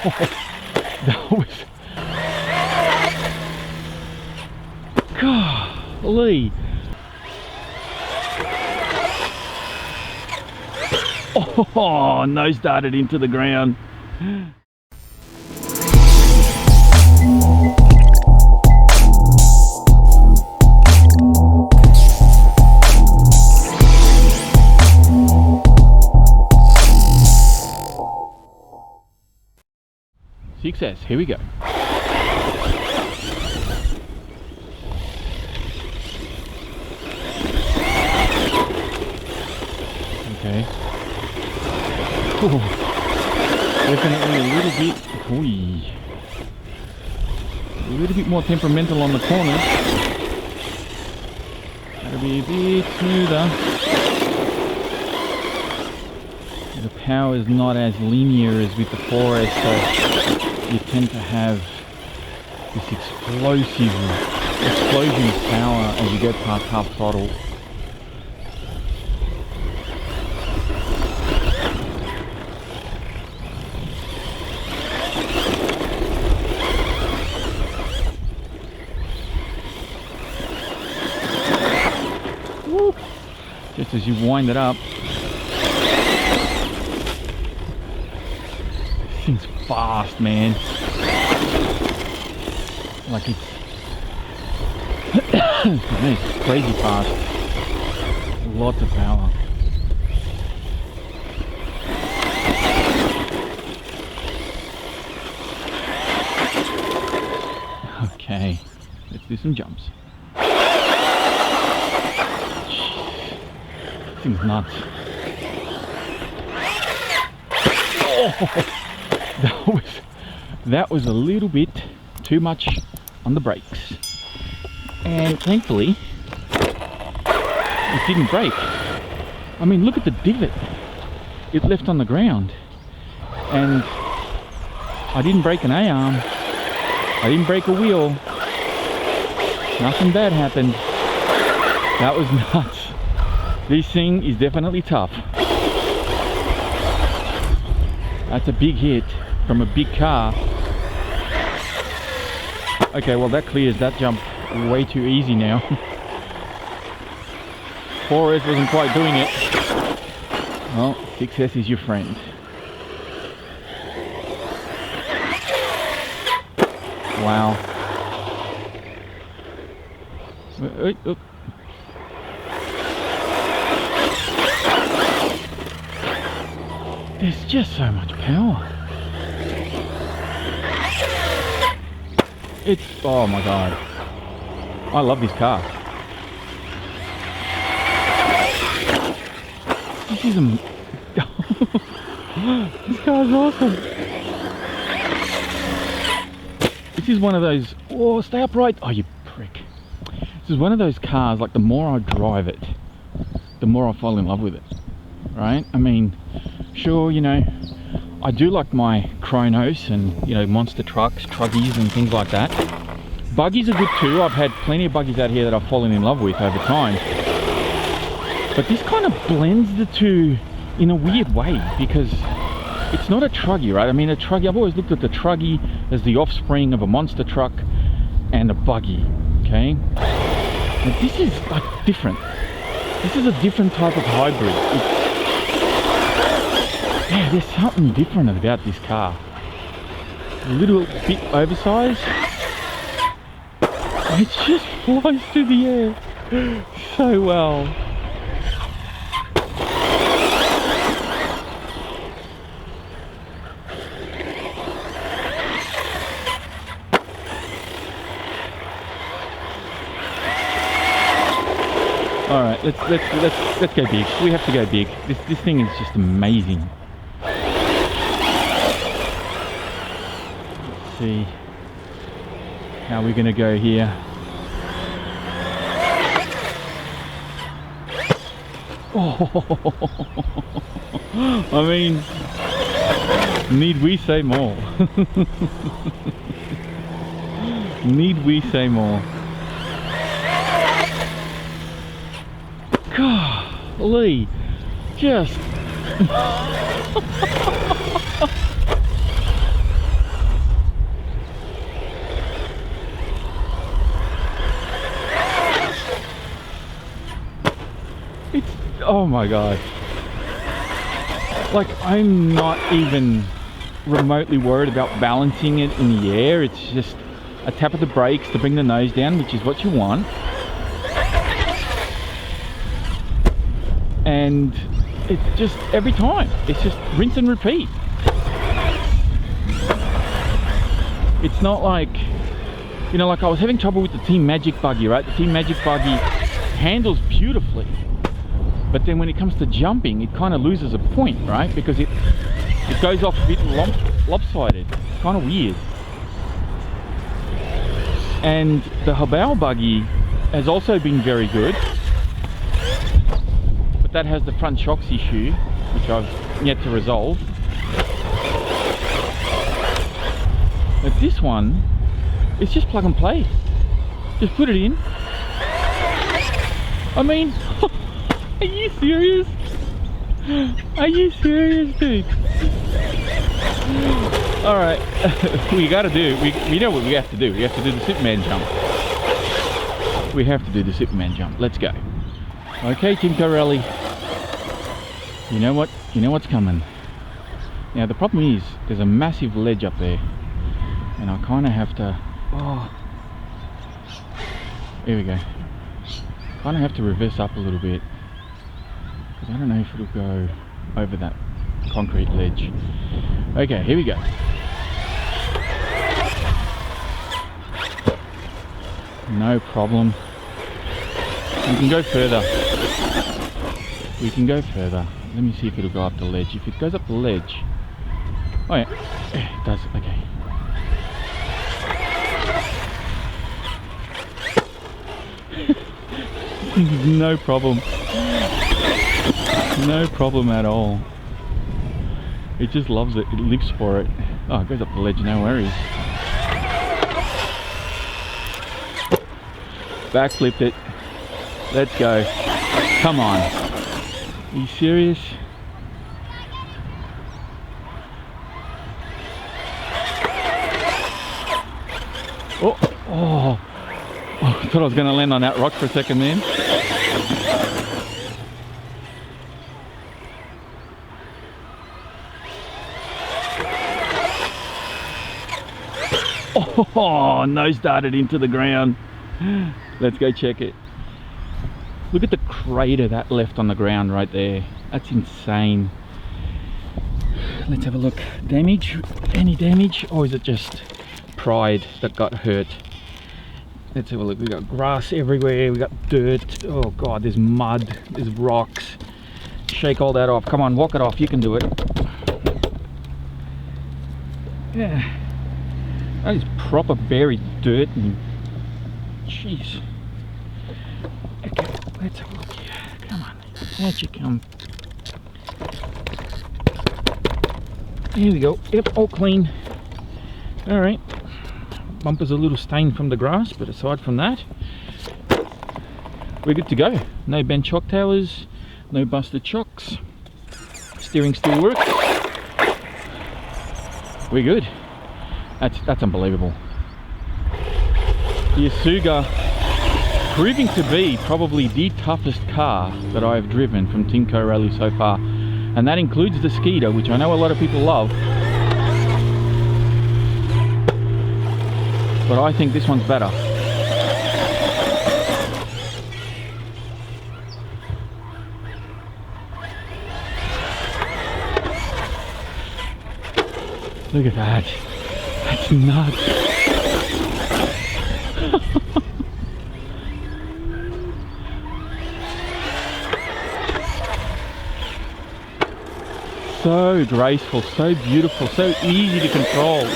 That was... Golly. Oh, nose darted into the ground. Success, here we go. Okay. Ooh, definitely a little bit more temperamental on the corners. That'll be a bit smoother. The power is not as linear as with the 4S, so you tend to have this explosion of power as you go past half throttle. Woo. Just as you wind it up, this thing's fast, man. Like it's crazy fast. Lots of power. Okay, let's do some jumps. This thing's nuts. Oh, that was a little bit too much on the brakes, and thankfully it didn't break. I mean, look at the divot it left on the ground, and I didn't break an A-arm, I didn't break a wheel, nothing bad happened. That was nuts. This thing is definitely tough. That's a big hit from a big car. Okay, well that clears that jump way too easy now. 4S wasn't quite doing it. Well, 6S is your friend. Wow. There's just so much power. It's, oh my god, I love this car. This is this car's awesome. This is one of those, oh, stay upright, oh you prick. This is one of those cars, like the more I drive it, the more I fall in love with it, right? I mean, sure, you know, I do like my Chronos and, you know, monster trucks, truggies and things like that. Buggies are good too. I've had plenty of buggies out here that I've fallen in love with over time. But this kind of blends the two in a weird way, because it's not a truggy, right? I mean, a truggy, I've always looked at the truggy as the offspring of a monster truck and a buggy, okay? But this is like different. This is a different type of hybrid. Yeah, there's something different about this car. A little bit oversized. It just flies through the air so well. All right, let's go big. We have to go big. This thing is just amazing. See how we're going to go here. Oh, I mean, need we say more? Need we say more? Golly, just Oh my god. Like, I'm not even remotely worried about balancing it in the air. It's just a tap of the brakes to bring the nose down, which is what you want. And it's just every time, it's just rinse and repeat. It's not like, you know, like I was having trouble with the Team Magic buggy, right? The Team Magic buggy handles beautifully, but then when it comes to jumping, it kind of loses a point, right? Because it goes off a bit lopsided. It's kind of weird. And the Hobao buggy has also been very good, but that has the front shocks issue, which I've yet to resolve. But this one, it's just plug and play. Just put it in. I mean, are you serious? Are you serious, dude? Alright, we know what we have to do. We have to do the Superman jump. We have to do the Superman jump. Let's go. Okay, Timco Rally. You know what? You know what's coming. Now the problem is, there's a massive ledge up there. And I kind of have to... Oh, here we go. Kind of have to reverse up a little bit, because I don't know if it'll go over that concrete ledge. Okay, here we go. No problem. We can go further. We can go further. Let me see if it'll go up the ledge. If it goes up the ledge... Oh yeah, it does. Okay. No problem. No problem at all. It just loves it. It lives for it. Oh, it goes up the ledge, no worries. Backflipped it. Let's go. Come on. Are you serious? Oh, oh. I thought I was going to land on that rock for a second then. Oh, nose darted into the ground. Let's go check it. Look at the crater that left on the ground right there. That's insane. Let's have a look. Damage? Any damage? Or is it just pride that got hurt? Let's have a look. We got grass everywhere. We got dirt. Oh god, there's mud. There's rocks. Shake all that off. Come on, walk it off. You can do it. Yeah. That is proper buried dirt and... Jeez. Okay, let's have a look here. Come on. Out you come. Here we go. Yep, all clean. Alright. Bumper's a little stained from the grass, but aside from that, we're good to go. No bent shock towers, no busted shocks. Steering still works. We're good. That's unbelievable. The Isuga proving to be probably the toughest car that I've driven from Timco Rally so far, and that includes the Skeeter, which I know a lot of people love. But I think this one's better. Look at that. That's nuts. So graceful, so beautiful, so easy to control.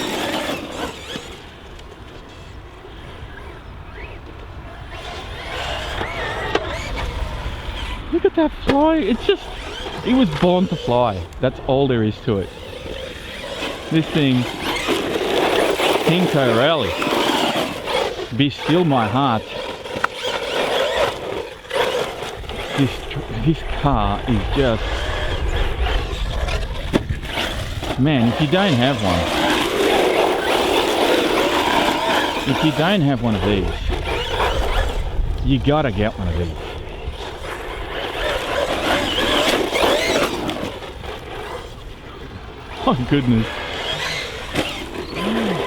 Look at that fly. It's just, it was born to fly. That's all there is to it. This thing, Timco Rally, be still my heart. This car is just, man, if you don't have one of these, you gotta get one of these. Oh goodness.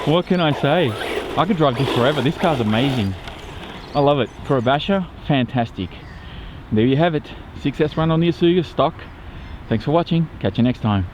What can I say? I could drive this forever. This car's amazing. I love it. For a basher, fantastic. There you have it. 6S run on the Isuzu stock. Thanks for watching. Catch you next time.